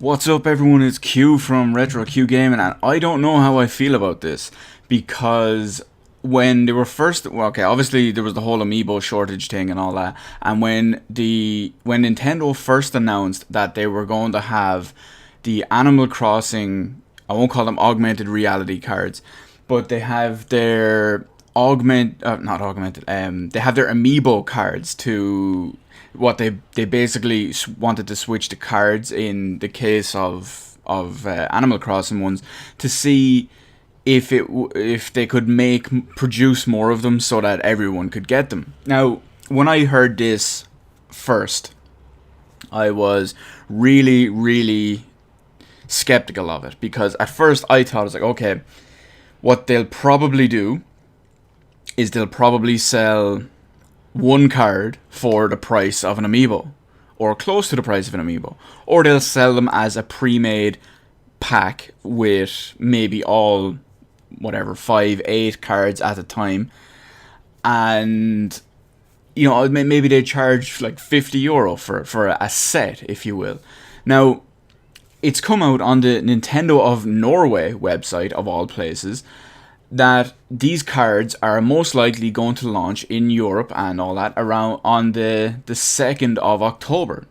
What's up everyone, it's Q from Retro Q Gaming, and I don't know how I feel about this, because when they were first, well, okay, obviously there was the whole amiibo shortage thing and all that, and when Nintendo first announced that they were going to have the Animal Crossing, I won't call them augmented reality cards, but they have their not augmented, they have their amiibo cards to what they basically wanted to switch the cards in the case of Animal Crossing ones to see if they could produce more of them so that everyone could get them. Now, when I heard this first, I was really skeptical of it, because at first I thought, I was like, okay, what they'll probably do is they'll probably sell one card for the price of an amiibo, or close to the price of an amiibo, or they'll sell them as a pre-made pack with maybe all, whatever, 5, 8 cards at a time, and maybe they charge like €50 for a set, if you will. Now, it's come out on the Nintendo of Norway website, of all places, that these cards are most likely going to launch in Europe and all that around on the 2nd of October.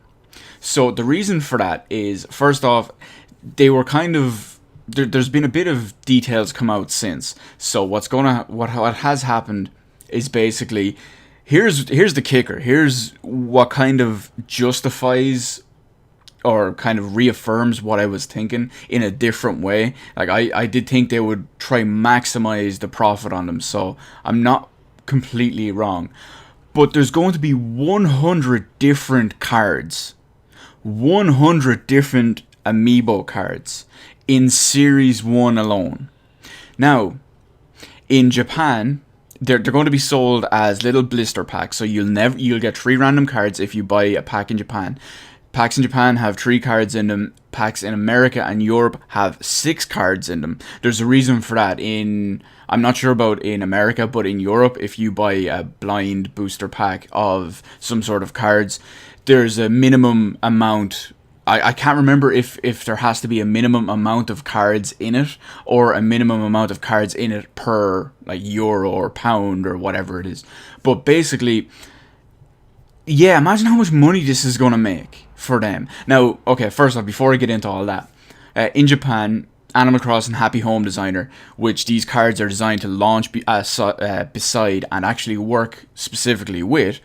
So the reason for that is, first off, they were kind of there's been a bit of details come out since. So what has happened is, basically, here's the kicker. Here's what kind of justifies or kind of reaffirms what I was thinking in a different way. Like, I did think they would try maximize the profit on them, so I'm not completely wrong. But there's going to be 100 different cards, 100 different amiibo cards in Series 1 alone. Now, in Japan, they're going to be sold as little blister packs, so you'll get 3 random cards if you buy a pack in Japan. Packs in Japan have 3 cards in them. Packs in America and Europe have 6 cards in them. There's a reason for that. I'm not sure about in America, but in Europe, if you buy a blind booster pack of some sort of cards, there's a minimum amount. I can't remember if there has to be a minimum amount of cards in it, or a minimum amount of cards in it per, like, euro or pound or whatever it is. But basically, yeah, imagine how much money this is going to make for them. Now, okay, first off, before I get into all that, in Japan, Animal Crossing Happy Home Designer, which these cards are designed to launch beside and actually work specifically with.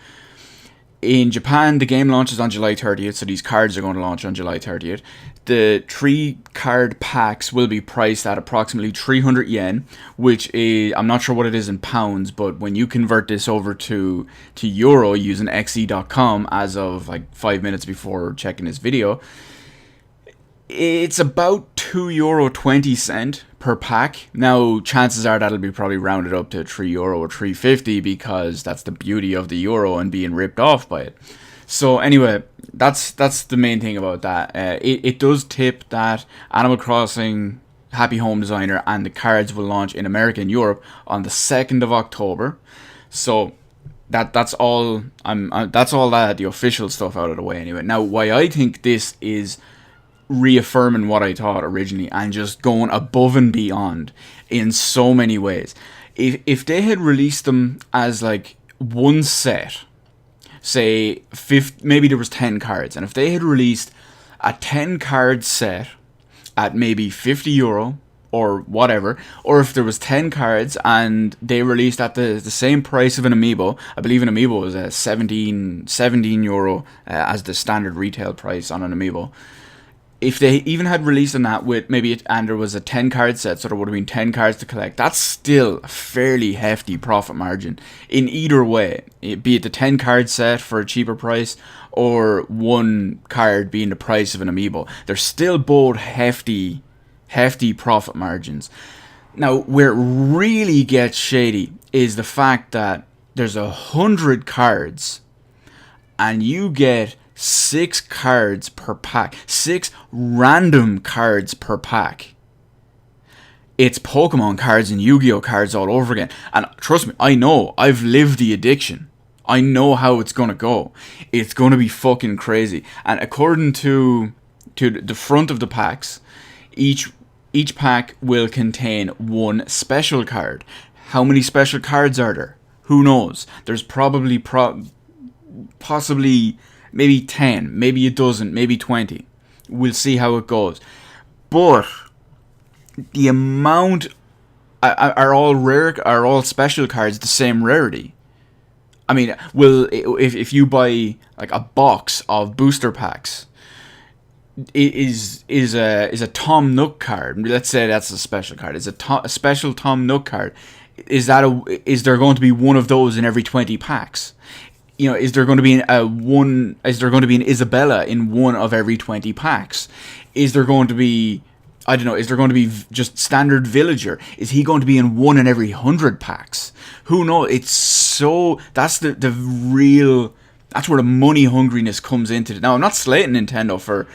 In Japan, the game launches on July 30th, so these cards are going to launch on July 30th. The 3 card packs will be priced at approximately 300 yen, which is, I'm not sure what it is in pounds, but when you convert this over to euro using xe.com as of like 5 minutes before checking this video, it's about €2.20 per pack. Now, chances are that'll be probably rounded up to €3 or €3.50, because that's the beauty of the euro and being ripped off by it. So anyway, that's the main thing about that. It does tip that Animal Crossing Happy Home Designer and the cards will launch in America and Europe on the 2nd of October. So that's all. That's all that, the official stuff, out of the way anyway. Now, why I think this is reaffirming what I thought originally and just going above and beyond in so many ways. If they had released them as like one set, say maybe there was 10 cards, and if they had released a 10 card set at maybe €50 or whatever, or if there was 10 cards and they released at the same price of an amiibo, I believe an amiibo was €17 as the standard retail price on an amiibo. If they even had released on that with and there was a 10 card set, so there would have been 10 cards to collect, that's still a fairly hefty profit margin in either way, be it the 10 card set for a cheaper price or one card being the price of an amiibo. They're still both hefty profit margins. Now, where it really gets shady is the fact that there's 100 cards and you get 6 cards per pack. 6 random cards per pack. It's Pokemon cards and Yu-Gi-Oh cards all over again. And trust me, I know. I've lived the addiction. I know how it's going to go. It's going to be fucking crazy. And according to to the front of the packs. Each pack will contain one special card. How many special cards are there? Who knows? There's probably possibly maybe 10, maybe a dozen, maybe 20. We'll see how it goes. But the amount are all special cards the same rarity? I mean, if you buy like a box of booster packs, is a Tom Nook card. Let's say that's a special card. Is a special Tom Nook card. Is there going to be one of those in every 20 packs? You know, is there going to be an Isabella in one of every 20 packs? Is there going to be, I don't know, is there going to be just standard villager? Is he going to be in one in every 100 packs? Who knows? That's the real, that's where the money hungriness comes into it. Now, I'm not slating Nintendo for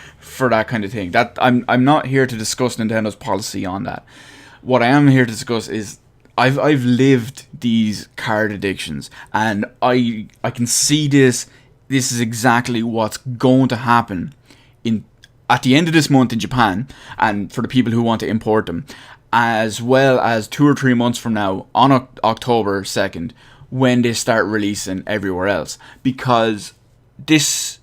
that kind of thing. That I'm not here to discuss Nintendo's policy on that. What I am here to discuss is I've lived these card addictions, and I can see this is exactly what's going to happen at the end of this month in Japan, and for the people who want to import them, as well as 2 or 3 months from now on October 2nd, when they start releasing everywhere else, because this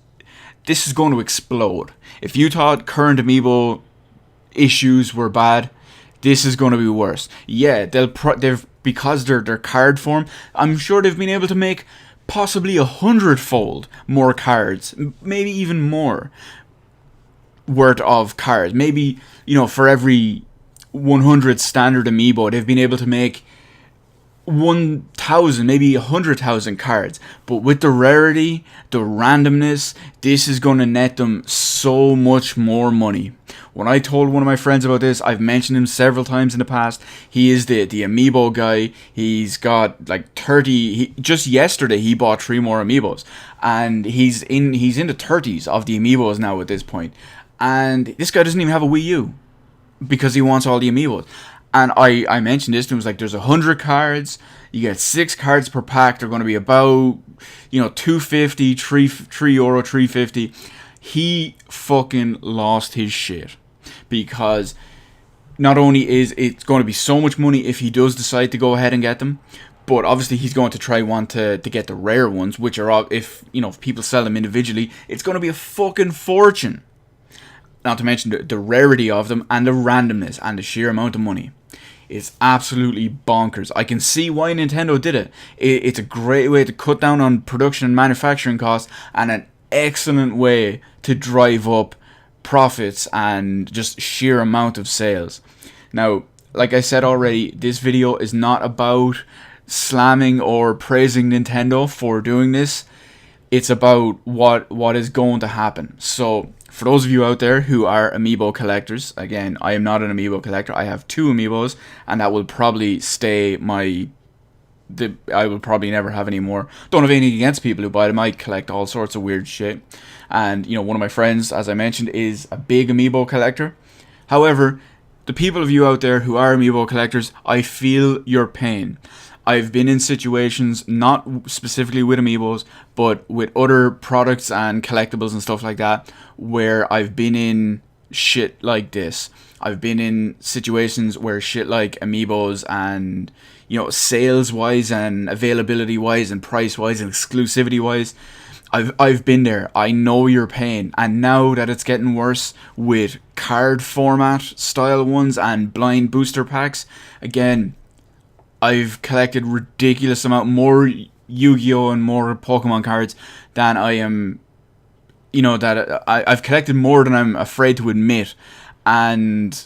is going to explode. If you thought current Amiibo issues were bad, this is going to be worse. Yeah, they've because they're card form, I'm sure they've been able to make possibly 100-fold more cards, maybe even more worth of cards. Maybe, for every 100 standard Amiibo, they've been able to make 1,000, maybe 100,000 cards. But with the rarity, the randomness, this is going to net them so much more money. When I told one of my friends about this, I've mentioned him several times in the past. He is the Amiibo guy. He's got like 30. Just yesterday, he bought 3 more Amiibos, and he's in the 30s of the Amiibos now at this point. And this guy doesn't even have a Wii U because he wants all the Amiibos. And I mentioned this to him. It was like, there's 100 cards. You get 6 cards per pack. They're going to be about, €2.50, €3, €3.50. He fucking lost his shit, because not only is it going to be so much money if he does decide to go ahead and get them, but obviously he's going to want to get the rare ones, which are, if people sell them individually, it's going to be a fucking fortune. Not to mention the rarity of them and the randomness and the sheer amount of money. It's absolutely bonkers. I can see why Nintendo did it. It's a great way to cut down on production and manufacturing costs, and an excellent way to drive up profits and just sheer amount of sales. Now, like I said already, this video is not about slamming or praising Nintendo for doing this. It's about what is going to happen. So, for those of you out there who are Amiibo collectors, again, I am not an Amiibo collector. I have 2 Amiibos, and that will probably stay I will probably never have any more. Don't have anything against people who buy them. I collect all sorts of weird shit. And, one of my friends, as I mentioned, is a big Amiibo collector. However, the people of you out there who are Amiibo collectors, I feel your pain. I've been in situations, not specifically with Amiibos, but with other products and collectibles and stuff like that, where I've been in shit like this. I've been in situations where shit like Amiibos and, sales-wise and availability-wise and price-wise and exclusivity-wise, I've been there. I know your pain. And now that it's getting worse with card format style ones and blind booster packs, again, I've collected ridiculous amount more Yu-Gi-Oh! And more Pokemon cards than I am, I've collected more than I'm afraid to admit. And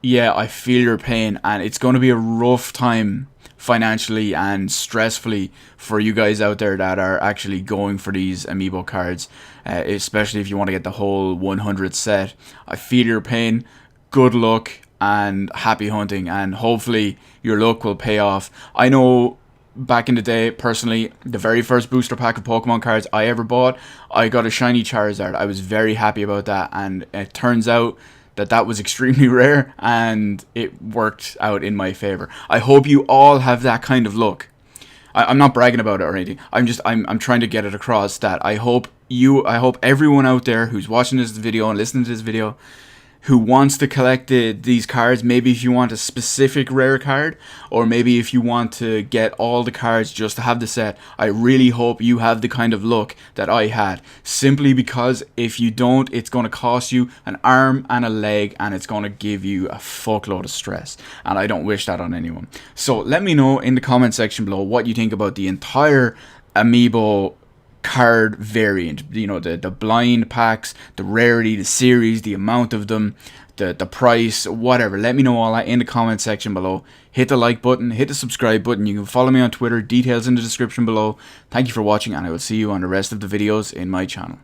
yeah, I feel your pain, and it's going to be a rough time financially and stressfully for you guys out there that are actually going for these Amiibo cards, especially if you want to get the whole 100 set. I feel your pain. Good luck and happy hunting, and hopefully your luck will pay off. I know back in the day, personally, the very first booster pack of Pokemon cards I ever bought, I got a shiny Charizard. I was very happy about that, and it turns out that was extremely rare, and it worked out in my favor. I hope you all have that kind of luck. I'm not bragging about it or anything. I'm trying to get it across that I hope I hope everyone out there who's watching this video and listening to this video who wants to collect these cards, maybe if you want a specific rare card, or maybe if you want to get all the cards just to have the set, I really hope you have the kind of luck that I had. Simply because if you don't, it's going to cost you an arm and a leg, and it's going to give you a fuckload of stress. And I don't wish that on anyone. So let me know in the comment section below what you think about the entire Amiibo card variant, you know, the blind packs, the rarity, the series, the amount of them, the price, whatever. Let me know all that in the comment section below. Hit the like button, hit the subscribe button. You can follow me on Twitter, details in the description below. Thank you for watching, and I will see you on the rest of the videos in my channel.